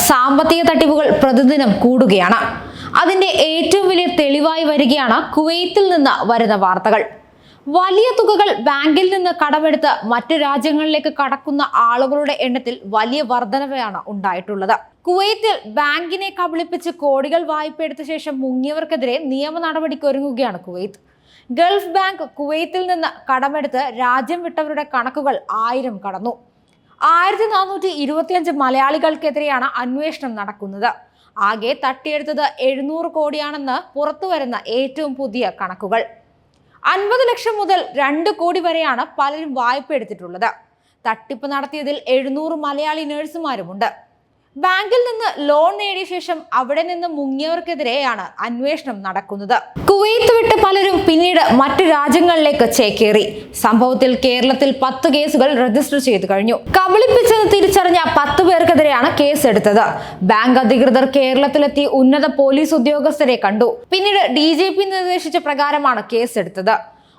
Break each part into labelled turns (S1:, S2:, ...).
S1: സാമ്പത്തിക തട്ടിപ്പുകൾ പ്രതിദിനം കൂടുകയാണ്. അതിന്റെ ഏറ്റവും വലിയ തെളിവായി വരികയാണ് കുവൈത്തിൽ നിന്ന് വരുന്ന വാർത്തകൾ. വലിയ തുകകൾ ബാങ്കിൽ നിന്ന് കടമെടുത്ത് മറ്റു രാജ്യങ്ങളിലേക്ക് കടക്കുന്ന ആളുകളുടെ എണ്ണത്തിൽ വലിയ വർധനവാണ് ഉണ്ടായിട്ടുള്ളത്. കുവൈത്തിൽ ബാങ്കിനെ കബളിപ്പിച്ച് കോടികൾ വായ്പയെടുത്ത ശേഷം മുങ്ങിയവർക്കെതിരെ നിയമ നടപടിക്ക് ഒരുങ്ങുകയാണ് കുവൈത്ത്. ഗൾഫ് ബാങ്ക് കുവൈത്തിൽ നിന്ന് കടമെടുത്ത് രാജ്യം വിട്ടവരുടെ കണക്കുകൾ 1000 കടന്നു. 1425 മലയാളികൾക്കെതിരെയാണ് അന്വേഷണം നടക്കുന്നത്. ആകെ തട്ടിയെടുത്തത് 700 കോടിയാണെന്ന് പുറത്തുവരുന്ന ഏറ്റവും പുതിയ കണക്കുകൾ. 50 ലക്ഷം മുതൽ 2 കോടി വരെയാണ് പലരും വായ്പ എടുത്തിട്ടുള്ളത്. തട്ടിപ്പ് നടത്തിയതിൽ 700 മലയാളി നഴ്സുമാരുമുണ്ട്. ബാങ്കിൽ നിന്ന് ലോൺ നേടിയ ശേഷം അവിടെ നിന്ന് മുങ്ങിയവർക്കെതിരെയാണ് അന്വേഷണം നടക്കുന്നത്. കുവൈത്ത് വിട്ട് പലരും പിന്നീട് മറ്റു രാജ്യങ്ങളിലേക്ക് ചേക്കേറി. സംഭവത്തിൽ കേരളത്തിൽ 10 കേസുകൾ രജിസ്റ്റർ ചെയ്തു കഴിഞ്ഞു. കബളിപ്പിച്ചെന്ന് തിരിച്ചറിഞ്ഞ 10 പേർക്കെതിരെയാണ് കേസെടുത്തത്. ബാങ്ക് അധികൃതർ കേരളത്തിലെത്തി ഉന്നത പോലീസ് ഉദ്യോഗസ്ഥരെ കണ്ടു. പിന്നീട് DGP നിർദ്ദേശിച്ച പ്രകാരമാണ് കേസെടുത്തത്.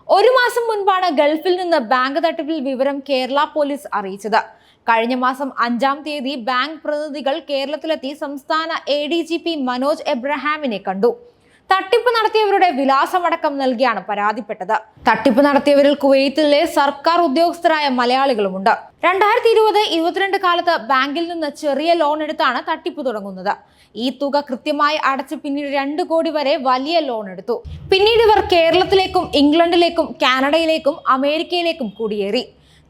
S1: 1 മാസം മുൻപാണ് ഗൾഫിൽ നിന്ന് ബാങ്ക് തട്ടിപ്പിൽ വിവരം കേരള പോലീസ് അറിയിച്ചത്. കഴിഞ്ഞ മാസം 5-ാം തീയതി ബാങ്ക് പ്രതിനിധികൾ കേരളത്തിലെത്തി സംസ്ഥാന ADGP മനോജ് എബ്രഹാമിനെ കണ്ടു. തട്ടിപ്പ് നടത്തിയവരുടെ വിലാസമടക്കം നൽകിയാണ് പരാതിപ്പെട്ടത്. തട്ടിപ്പ് നടത്തിയവരിൽ കുവൈത്തിലെ സർക്കാർ ഉദ്യോഗസ്ഥരായ മലയാളികളുമുണ്ട്. 2020-22 കാലത്ത് ബാങ്കിൽ നിന്ന് ചെറിയ ലോൺ എടുത്താണ് തട്ടിപ്പ് തുടങ്ങുന്നത്. ഈ തുക കൃത്യമായി അടച്ച് പിന്നീട് 2 കോടി വരെ വലിയ ലോൺ എടുത്തു. പിന്നീട് ഇവർ കേരളത്തിലേക്കും ഇംഗ്ലണ്ടിലേക്കും കാനഡയിലേക്കും അമേരിക്കയിലേക്കും കുടിയേറി.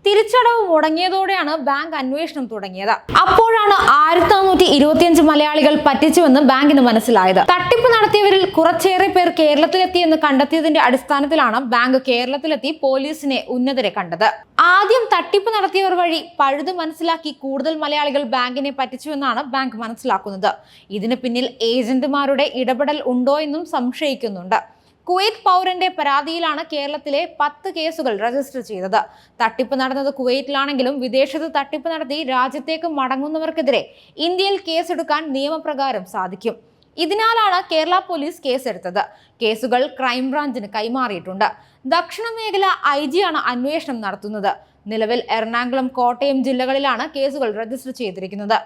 S1: തിരിച്ചടവ് മുടങ്ങിയതോടെയാണ് ബാങ്ക് അന്വേഷണം തുടങ്ങിയത്. അപ്പോഴാണ് 1425 മലയാളികൾ പറ്റിച്ചുവെന്ന് ബാങ്കിന് മനസ്സിലായത്. തട്ടിപ്പ് നടത്തിയവരിൽ കുറച്ചേറെ പേർ കേരളത്തിലെത്തിയെന്ന് കണ്ടെത്തിയതിന്റെ അടിസ്ഥാനത്തിലാണ് ബാങ്ക് കേരളത്തിലെത്തി പോലീസിനെ ഉന്നതരെ കണ്ടത്. ആദ്യം തട്ടിപ്പ് നടത്തിയവർ വഴി പഴുത് മനസ്സിലാക്കി കൂടുതൽ മലയാളികൾ ബാങ്കിനെ പറ്റിച്ചുവെന്നാണ് ബാങ്ക് മനസ്സിലാക്കുന്നത്. ഇതിന് പിന്നിൽ ഏജന്റുമാരുടെ ഇടപെടൽ ഉണ്ടോ എന്നും സംശയിക്കുന്നുണ്ട്. കുവൈത്ത് പൗരന്റെ പരാതിയിലാണ് കേരളത്തിലെ 10 കേസുകൾ രജിസ്റ്റർ ചെയ്തത്. തട്ടിപ്പ് നടന്നത് കുവൈറ്റിലാണെങ്കിലും വിദേശത്ത് തട്ടിപ്പ് നടത്തി രാജ്യത്തേക്ക് മടങ്ങുന്നവർക്കെതിരെ ഇന്ത്യയിൽ കേസെടുക്കാൻ നിയമപ്രകാരം സാധിക്കും. ഇതിനാലാണ് കേരള പോലീസ് കേസെടുത്തത്. കേസുകൾ ക്രൈംബ്രാഞ്ചിന് കൈമാറിയിട്ടുണ്ട്. ദക്ഷിണ മേഖല IG ആണ് അന്വേഷണം നടത്തുന്നത്. നിലവിൽ എറണാകുളം, കോട്ടയം ജില്ലകളിലാണ് കേസുകൾ രജിസ്റ്റർ ചെയ്തിരിക്കുന്നത്.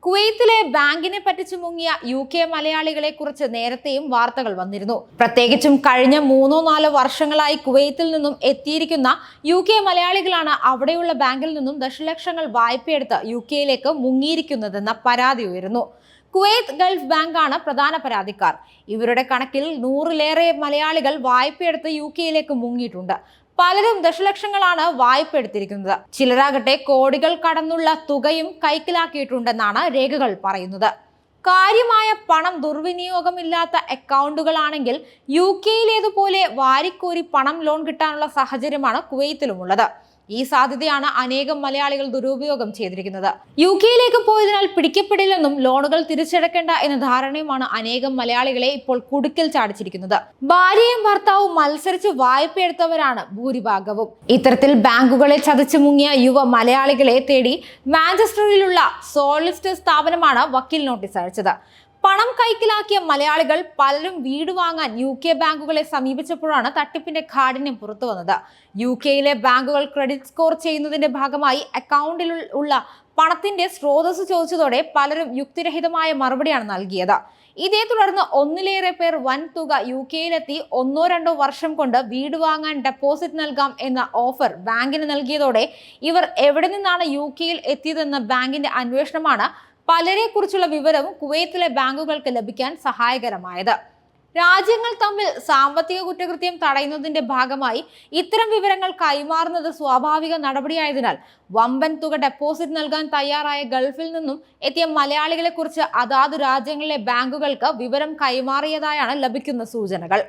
S1: കുവൈത്തിലെ ബാങ്കിനെ പറ്റിച്ചു മുങ്ങിയ UK മലയാളികളെ കുറിച്ച് നേരത്തെയും വാർത്തകൾ വന്നിരുന്നു. പ്രത്യേകിച്ചും കഴിഞ്ഞ 3-4 വർഷങ്ങളായി കുവൈത്തിൽ നിന്നും എത്തിയിരിക്കുന്ന UK മലയാളികളാണ് അവിടെയുള്ള ബാങ്കിൽ നിന്നും ദശലക്ഷങ്ങൾ വായ്പയെടുത്ത് UK മുങ്ങിയിരിക്കുന്നതെന്ന പരാതി ഉയരുന്നു. കുവൈത്ത് ഗൾഫ് ബാങ്കാണ് പ്രധാന പരാതിക്കാർ. ഇവരുടെ കണക്കിൽ 100-ലേറെ മലയാളികൾ വായ്പയെടുത്ത് UK മുങ്ങിയിട്ടുണ്ട്. പലരും ദശലക്ഷങ്ങളാണ് വായ്പ എടുത്തിരിക്കുന്നത്. ചിലരാകട്ടെ കോടികൾ കടന്നുള്ള തുകയും കൈക്കലാക്കിയിട്ടുണ്ടെന്നാണ് രേഖകൾ പറയുന്നത്. കാര്യമായ പണം ദുർവിനിയോഗമില്ലാത്ത അക്കൗണ്ടുകളാണെങ്കിൽ UK-ലേതുപോലെ വാരിക്കോരി പണം ലോൺ കിട്ടാനുള്ള സാഹചര്യമാണ് കുവൈത്തിലുമുള്ളത്. ഈ സാധ്യതയാണ് അനേകം മലയാളികൾ ദുരുപയോഗം ചെയ്തിരിക്കുന്നത്. UK പോയതിനാൽ പിടിക്കപ്പെടില്ലെന്നും ലോണുകൾ തിരിച്ചടക്കേണ്ട എന്ന ധാരണയുമാണ് അനേകം മലയാളികളെ ഇപ്പോൾ കുടുക്കിൽ ചാടിച്ചിരിക്കുന്നത്. ഭാര്യയും ഭർത്താവും മത്സരിച്ച് വായ്പയെടുത്തവരാണ് ഭൂരിഭാഗവും. ഇത്തരത്തിൽ ബാങ്കുകളെ ചതിച്ചു മുങ്ങിയ യുവ മലയാളികളെ തേടി മാഞ്ചസ്റ്ററിലുള്ള സോളിസിറ്റർ സ്ഥാപനമാണ് വക്കീൽ നോട്ടീസ് അയച്ചത്. പണം കൈക്കലാക്കിയ മലയാളികൾ പലരും വീട് വാങ്ങാൻ UK ബാങ്കുകളെ സമീപിച്ചപ്പോഴാണ് തട്ടിപ്പിന്റെ കാഠിന്യം പുറത്തു വന്നത്. UK ബാങ്കുകൾ ക്രെഡിറ്റ് സ്കോർ ചെയ്യുന്നതിന്റെ ഭാഗമായി അക്കൗണ്ടിൽ ഉള്ള പണത്തിന്റെ സ്രോതസ് ചോദിച്ചതോടെ പലരും യുക്തിരഹിതമായ മറുപടിയാണ് നൽകിയത്. ഇതേ തുടർന്ന് 1-ലേറെ പേർ വൻ തുക UK-ലെത്തി 1-2 വർഷം കൊണ്ട് വീട് വാങ്ങാൻ ഡെപ്പോസിറ്റ് നൽകാം എന്ന ഓഫർ ബാങ്കിന് നൽകിയതോടെ ഇവർ എവിടെ നിന്നാണ് UK എത്തിയതെന്ന ബാങ്കിന്റെ അന്വേഷണമാണ് പലരെ കുറിച്ചുള്ള വിവരം കുവൈത്തിലെ ബാങ്കുകൾക്ക് ലഭിക്കാൻ സഹായകരമായത്. രാജ്യങ്ങൾ തമ്മിൽ സാമ്പത്തിക കുറ്റകൃത്യം തടയുന്നതിന്റെ ഭാഗമായി ഇത്തരം വിവരങ്ങൾ കൈമാറുന്നത് സ്വാഭാവിക നടപടിയായതിനാൽ വമ്പൻ തുക ഡെപ്പോസിറ്റ് നൽകാൻ തയ്യാറായ ഗൾഫിൽ നിന്നും എത്തിയ മലയാളികളെ കുറിച്ച് അതാത് രാജ്യങ്ങളിലെ ബാങ്കുകൾക്ക് വിവരം കൈമാറിയതായാണ് ലഭിക്കുന്ന സൂചനകൾ.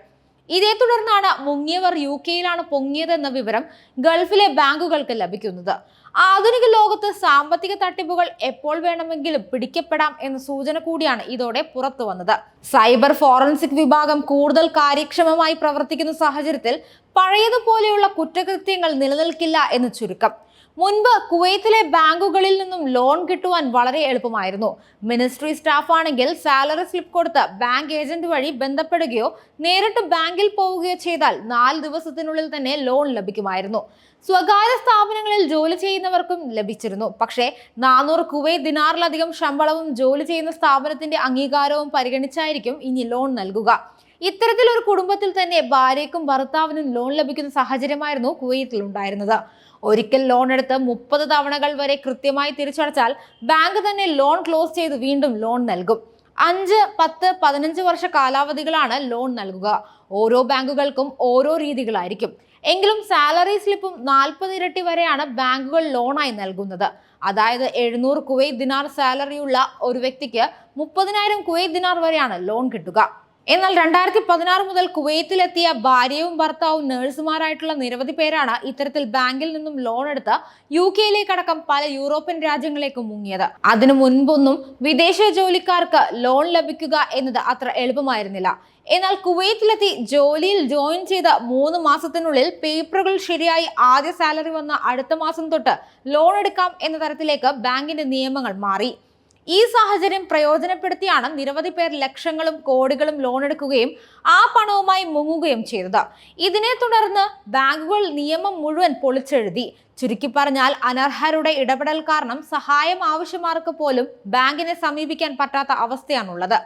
S1: ഇതേ തുടർന്നാണ് മുങ്ങിയവർ UK പൊങ്ങിയതെന്ന വിവരം ഗൾഫിലെ ബാങ്കുകൾക്ക് ലഭിക്കുന്നത്. ആധുനിക ലോകത്ത് സാമ്പത്തിക തട്ടിപ്പുകൾ എപ്പോൾ വേണമെങ്കിലും പിടിക്കപ്പെടാം എന്ന സൂചന കൂടിയാണ് ഇതോടെ പുറത്തു വന്നത്. സൈബർ ഫോറൻസിക് വിഭാഗം കൂടുതൽ കാര്യക്ഷമമായി പ്രവർത്തിക്കുന്ന സാഹചര്യത്തിൽ പഴയതുപോലെയുള്ള കുറ്റകൃത്യങ്ങൾ നിലനിൽക്കില്ല എന്ന് ചുരുക്കം. മുൻപ് കുവൈത്തിലെ ബാങ്കുകളിൽ നിന്നും ലോൺ കിട്ടുവാൻ വളരെ എളുപ്പമായിരുന്നു. മിനിസ്ട്രി സ്റ്റാഫ് ആണെങ്കിൽ സാലറി സ്ലിപ്പ് കൊടുത്ത് ബാങ്ക് ഏജന്റ് വഴി ബന്ധപ്പെടുകയോ നേരിട്ട് ബാങ്കിൽ പോവുകയോ ചെയ്താൽ 4 ദിവസത്തിനുള്ളിൽ തന്നെ ലോൺ ലഭിക്കുമായിരുന്നു. സ്വകാര്യ സ്ഥാപനങ്ങളിൽ ജോലി ചെയ്യുന്നവർക്കും ലഭിച്ചിരുന്നു. പക്ഷേ 400 കുവൈത്ത് ദിനാറിലധികം ശമ്പളവും ജോലി ചെയ്യുന്ന സ്ഥാപനത്തിന്റെ അംഗീകാരവും പരിഗണിച്ചായിരിക്കും ഇനി ലോൺ നൽകുക. ഇത്തരത്തിലൊരു കുടുംബത്തിൽ തന്നെ ഭാര്യയ്ക്കും ഭർത്താവിനും ലോൺ ലഭിക്കുന്ന സാഹചര്യമായിരുന്നു കുവൈത്തിൽ ഉണ്ടായിരുന്നത്. ഒരിക്കൽ ലോൺ എടുത്ത് 30 തവണകൾ വരെ കൃത്യമായി തിരിച്ചടച്ചാൽ ബാങ്ക് തന്നെ ലോൺ ക്ലോസ് ചെയ്ത് വീണ്ടും ലോൺ നൽകും. 5, 10, 15 വർഷ കാലാവധികളാണ് ലോൺ നൽകുക. ഓരോ ബാങ്കുകൾക്കും ഓരോ രീതികളായിരിക്കും. എങ്കിലും സാലറി സ്ലിപ്പും 40 ഇരട്ടി വരെയാണ് ബാങ്കുകൾ ലോണായി നൽകുന്നത്. അതായത് 700 കുവൈത്ത് ദിനാർ സാലറിയുള്ള ഒരു വ്യക്തിക്ക് 30,000 കുവൈത്ത് ദിനാർ വരെയാണ് ലോൺ കിട്ടുക. എന്നാൽ 2016 മുതൽ കുവൈത്തിലെത്തിയ ഭാര്യയും ഭർത്താവും നഴ്സുമാരായിട്ടുള്ള നിരവധി പേരാണ് ഇത്തരത്തിൽ ബാങ്കിൽ നിന്നും ലോൺ എടുത്ത് UK-യിലേക്കടക്കം പല യൂറോപ്യൻ രാജ്യങ്ങളിലേക്കും മുങ്ങിയത്. അതിനു മുൻപൊന്നും വിദേശ ജോലിക്കാർക്ക് ലോൺ ലഭിക്കുക എന്നത് അത്ര എളുപ്പമായിരുന്നില്ല. എന്നാൽ കുവൈത്തിലെത്തി ജോലിയിൽ ജോയിൻ ചെയ്ത 3 മാസത്തിനുള്ളിൽ പേപ്പറുകൾ ശരിയായി ആദ്യ സാലറി വന്ന അടുത്ത മാസം തൊട്ട് ലോൺ എടുക്കാം എന്ന തരത്തിലേക്ക് ബാങ്കിന്റെ നിയമങ്ങൾ മാറി. ഈ സാഹചര്യം പ്രയോജനപ്പെടുത്തിയാണ് നിരവധി പേർ ലക്ഷങ്ങളും കോടികളും ലോൺ എടുക്കുകയും ആ പണവുമായി മുങ്ങുകയും ചെയ്തത്. ഇതിനെ തുടർന്ന് ബാങ്കുകൾ നിയമം മുഴുവൻ പൊളിച്ചെഴുതി. ചുരുക്കി പറഞ്ഞാൽ അനർഹരുടെ ഇടപെടൽ കാരണം സഹായം ആവശ്യമാർക്ക് പോലും ബാങ്കിനെ സമീപിക്കാൻ പറ്റാത്ത അവസ്ഥയാണുള്ളത്.